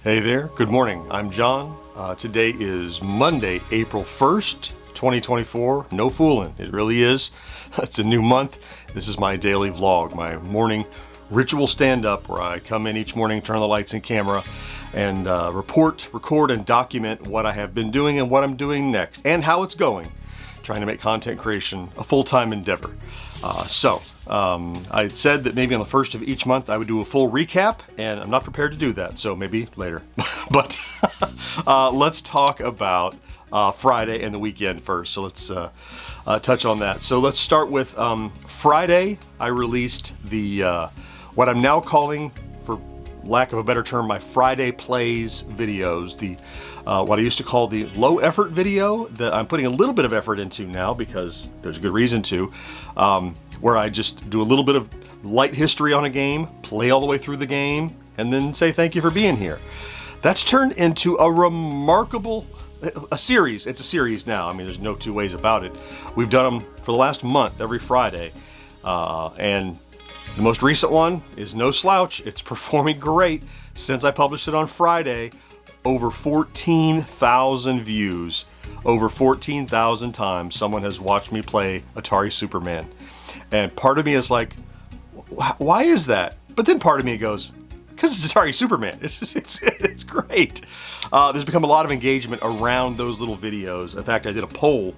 Hey there, good morning. I'm John. Today is Monday, April 1st, 2024. No fooling, it really is. It's a new month. This is my daily vlog, my morning ritual stand-up where I come in each morning, turn on the lights and camera, and report, record, and document what I have been doing and what I'm doing next, and how it's going. Trying to make content creation a full-time endeavor. I said that maybe on the first of each month I would do a full recap, and I'm not prepared to do that, so maybe later. But let's talk about Friday and the weekend first. So let's touch on that. So let's start with Friday. I released the what I'm now calling, for lack of a better term, my Friday Plays videos. The what I used to call the low effort video that I'm putting a little bit of effort into now because there's a good reason to, where I just do a little bit of light history on a game, play all the way through the game, and then say thank you for being here. That's turned into a remarkable series. It's a series now. I mean, there's no two ways about it. We've done them for the last month, every Friday, and the most recent one is no slouch. It's performing great. Since I published it on Friday, over 14,000 views. Over 14,000 times someone has watched me play Atari Superman. And part of me is like, why is that? But then part of me goes, because it's Atari Superman. It's great. There's become a lot of engagement around those little videos. In fact, I did a poll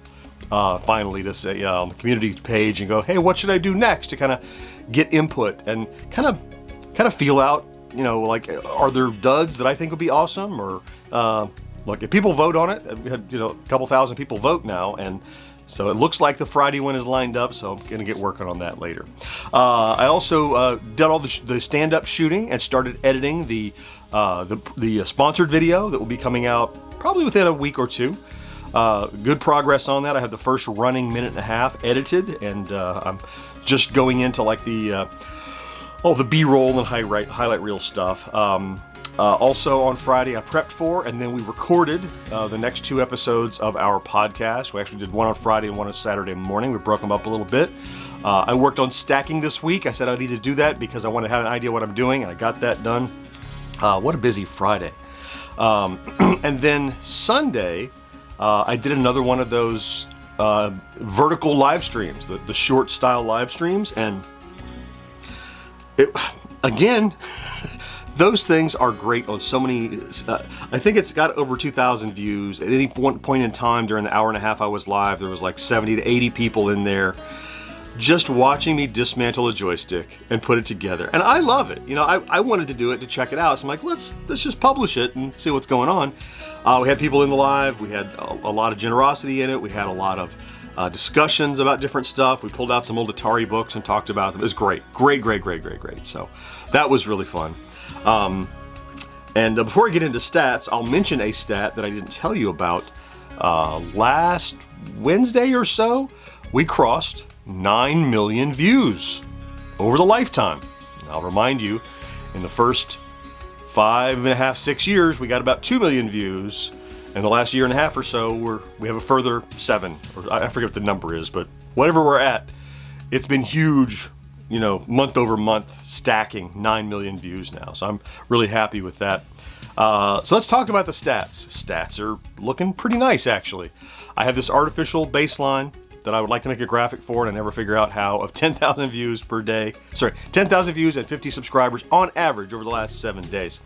finally to say on the community page and go, hey, what should I do next, to kind of get input and kind of feel out, you know, like, are there duds that I think would be awesome, or like if people vote on it. We had, you know, a couple thousand people vote now, and so it looks like the Friday one is lined up, so I'm going to get working on that later. I also did all the stand-up shooting and started editing the sponsored video that will be coming out probably within a week or two. Good progress on that. I have the first running minute and a half edited, and I'm just going into like the B-roll and highlight reel stuff. Also on Friday I prepped for, and then we recorded the next two episodes of our podcast. We actually did one on Friday and one on Saturday morning. We broke them up a little bit. I worked on stacking this week. I said I need to do that because I want to have an idea what I'm doing, and I got that done. What a busy Friday. And then Sunday, I did another one of those vertical live streams, the short style live streams, and again, those things are great on so many. I think it's got over 2,000 views. At any one point in time during the hour and a half I was live, there was like 70 to 80 people in there just watching me dismantle a joystick and put it together. And I love it. You know, I wanted to do it to check it out. So I'm like, let's just publish it and see what's going on. We had people in the live. We had a lot of generosity in it. We had a lot of discussions about different stuff. We pulled out some old Atari books and talked about them. It was great. Great. So that was really fun. And before I get into stats, I'll mention a stat that I didn't tell you about. Last Wednesday or so, we crossed 9 million views over the lifetime. And I'll remind you, in the first 5.5, 6 years, we got about 2 million views. In the last year and a half or so, we have a further 7, or I forget what the number is, but whatever we're at, it's been huge, you know, month over month, stacking 9 million views now. So I'm really happy with that. So let's talk about the stats. Stats are looking pretty nice, actually. I have this artificial baseline that I would like to make a graphic for, and I never figure out how, of 10,000 views per day. Sorry, 10,000 views and 50 subscribers on average over the last 7 days.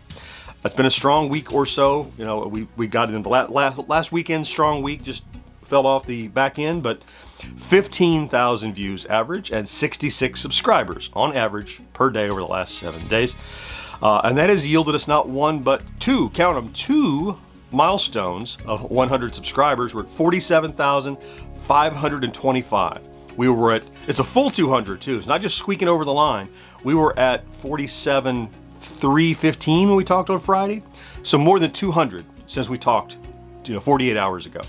It's been a strong week or so. You know, we got it in the last weekend, strong week, just fell off the back end, but 15,000 views average and 66 subscribers on average per day over the last 7 days. And that has yielded us not one, but two, count them, two milestones of 100 subscribers. We're at 47,525. We were at, it's a full 200 too. It's not just squeaking over the line. We were at 47,315 when we talked on Friday. So more than 200 since we talked, 48 hours ago.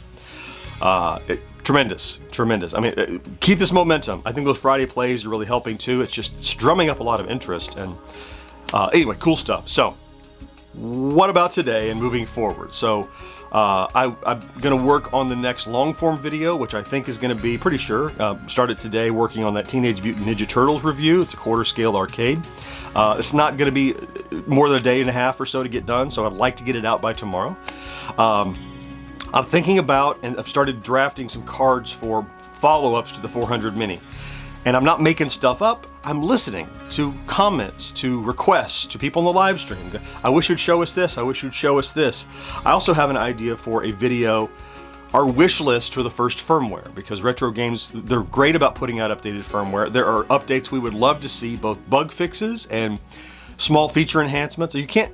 Tremendous. I mean, keep this momentum. I think those Friday plays are really helping too. It's drumming up a lot of interest. And anyway, cool stuff. So what about today and moving forward? So I'm going to work on the next long form video, which I think is going to be, pretty sure, started today working on that Teenage Mutant Ninja Turtles review. It's a quarter scale arcade. It's not going to be more than a day and a half or so to get done, so I'd like to get it out by tomorrow. I'm thinking about, and I've started drafting some cards for follow-ups to the 400 Mini. And I'm not making stuff up, I'm listening to comments, to requests, to people in the live stream. I wish you'd show us this, I wish you'd show us this. I also have an idea for a video, our wish list for the first firmware, because Retro Games, they're great about putting out updated firmware. There are updates we would love to see, both bug fixes and small feature enhancements. You can't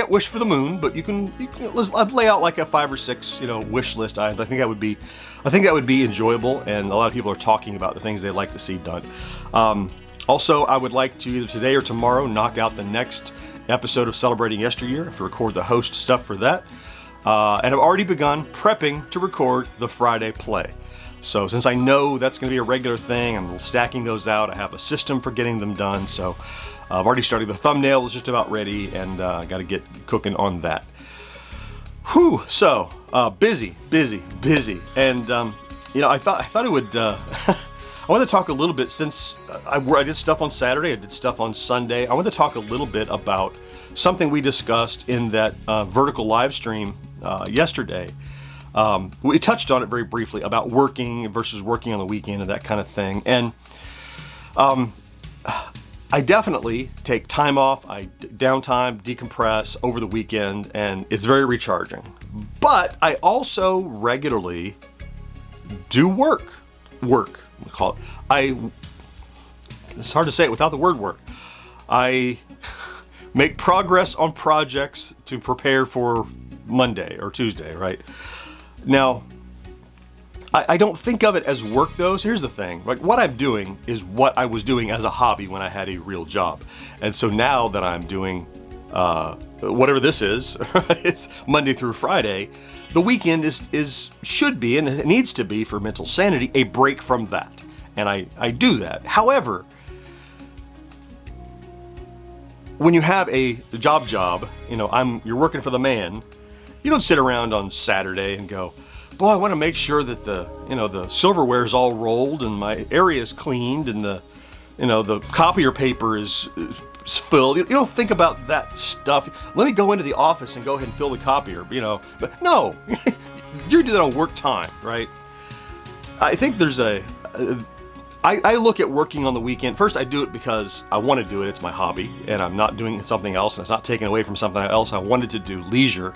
wish for the moon, but you can I'd lay out like a 5 or 6, wish list items. I think that would be enjoyable, and a lot of people are talking about the things they'd like to see done. Also, I would like to either today or tomorrow knock out the next episode of Celebrating Yesteryear. I have to record the host stuff for that. And I've already begun prepping to record the Friday play. So since I know that's going to be a regular thing, I'm stacking those out. I have a system for getting them done. So I've already started. The thumbnail is just about ready, and got to get cooking on that. Whew, so busy. And I thought it would. I want to talk a little bit, since I did stuff on Saturday, I did stuff on Sunday. I want to talk a little bit about something we discussed in that vertical live stream yesterday. We touched on it very briefly about working versus working on the weekend and that kind of thing. And I definitely take time off, downtime, decompress over the weekend, and it's very recharging. But I also regularly do work. We call it. It's hard to say it without the word work. I make progress on projects to prepare for Monday or Tuesday, right? Now, I don't think of it as work though, so here's the thing. Like, what I'm doing is what I was doing as a hobby when I had a real job. And so now that I'm doing whatever this is, it's Monday through Friday, the weekend should be, and it needs to be for mental sanity, a break from that. And I do that. However, when you have a job, you're working for the man, you don't sit around on Saturday and go, boy, I want to make sure that the silverware is all rolled and my area is cleaned and the copier paper is filled. You don't think about that stuff. Let me go into the office and go ahead and fill the copier, But no, you do that on work time, right? I think there's I look at working on the weekend. First, I do it because I want to do it. It's my hobby, and I'm not doing something else, and it's not taken away from something else I wanted to do, leisure.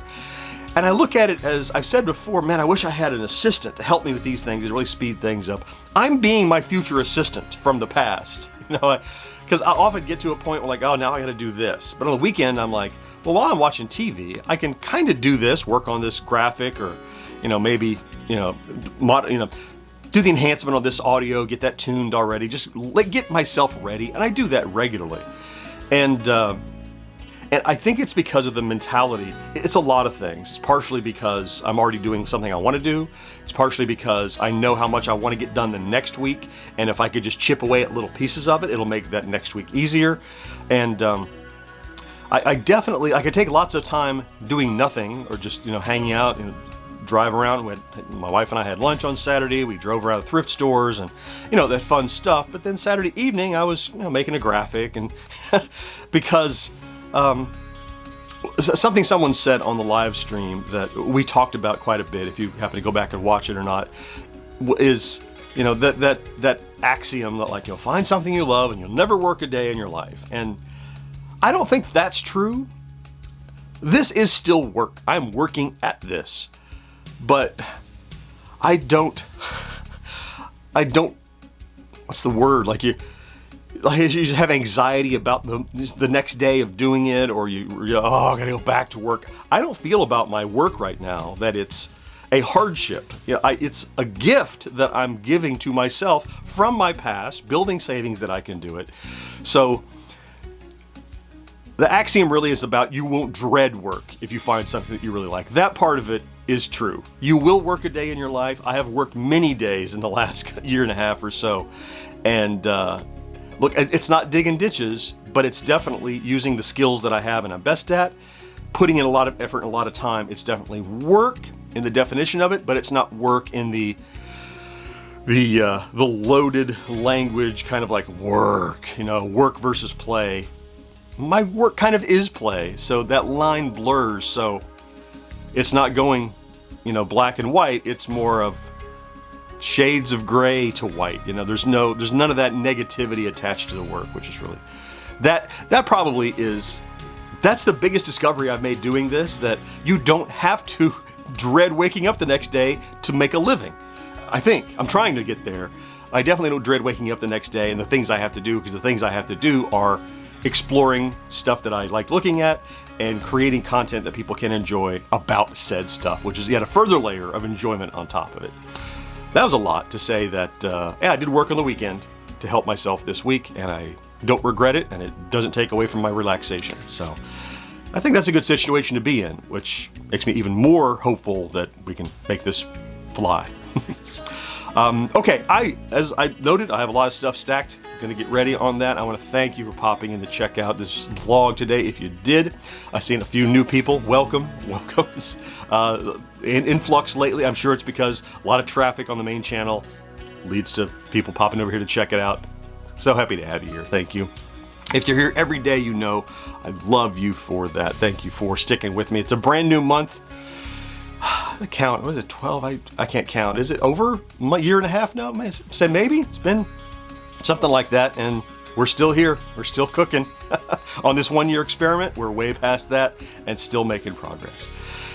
And I look at it as, I've said before, man, I wish I had an assistant to help me with these things and really speed things up. I'm being my future assistant from the past, because I often get to a point where now I got to do this. But on the weekend, I'm like, well, while I'm watching TV, I can kind of do this, work on this graphic, or maybe do the enhancement on this audio, get that tuned already, just get myself ready, and I do that regularly. And I think it's because of the mentality. It's a lot of things. It's partially because I'm already doing something I want to do. It's partially because I know how much I want to get done the next week, and if I could just chip away at little pieces of it, it'll make that next week easier. And I definitely, I could take lots of time doing nothing, or just hanging out and drive around. My wife and I had lunch on Saturday. We drove around the thrift stores and that fun stuff. But then Saturday evening I was making a graphic, and because something someone said on the live stream that we talked about quite a bit, if you happen to go back and watch it or not, is that axiom that find something you love and you'll never work a day in your life. And I don't think that's true. This is still work. I'm working at this. But I don't, what's the word? You have anxiety about the next day of doing it, or I gotta go back to work. I don't feel about my work right now that it's a hardship. It's a gift that I'm giving to myself from my past, building savings that I can do it. So the axiom really is about you won't dread work if you find something that you really like. That part of it is true. You will work a day in your life. I have worked many days in the last year and a half or so. And look, it's not digging ditches, but it's definitely using the skills that I have and I'm best at, putting in a lot of effort and a lot of time. It's definitely work in the definition of it, but it's not work in the loaded language kind of like work, work versus play. my work kind of is play, so that line blurs, so it's not going, black and white. It's more of shades of gray to white. There's none of that negativity attached to the work, which is really, that probably is, that's the biggest discovery I've made doing this, that you don't have to dread waking up the next day to make a living. I think. I'm trying to get there. I definitely don't dread waking up the next day and the things I have to do, because the things I have to do are exploring stuff that I like looking at and creating content that people can enjoy about said stuff, which is yet a further layer of enjoyment on top of it. That was a lot to say that, I did work on the weekend to help myself this week, and I don't regret it, and it doesn't take away from my relaxation. So I think that's a good situation to be in, which makes me even more hopeful that we can make this fly. Okay, as I noted, I have a lot of stuff stacked. I'm gonna get ready on that. I want to thank you for popping in to check out this vlog today. If you did, I've seen a few new people. Welcomes. In influx lately. I'm sure it's because a lot of traffic on the main channel leads to people popping over here to check it out. So happy to have you here. Thank you. If you're here every day, I love you for that. Thank you for sticking with me. It's a brand new month. I count, was it 12? I can't count. Is it over a year and a half now? Say maybe. It's been something like that, and we're still here. We're still cooking on this 1-year experiment. We're way past that and still making progress.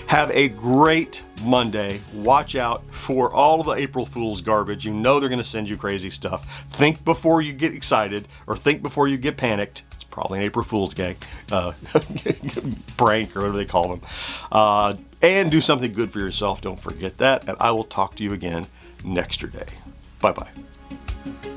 Have a great Monday. Watch out for all of the April Fool's garbage. They're going to send you crazy stuff. Think before you get excited, or think before you get panicked. It's probably an April Fool's gag, prank, or whatever they call them. And do something good for yourself. Don't forget that. And I will talk to you again next day. Bye-bye.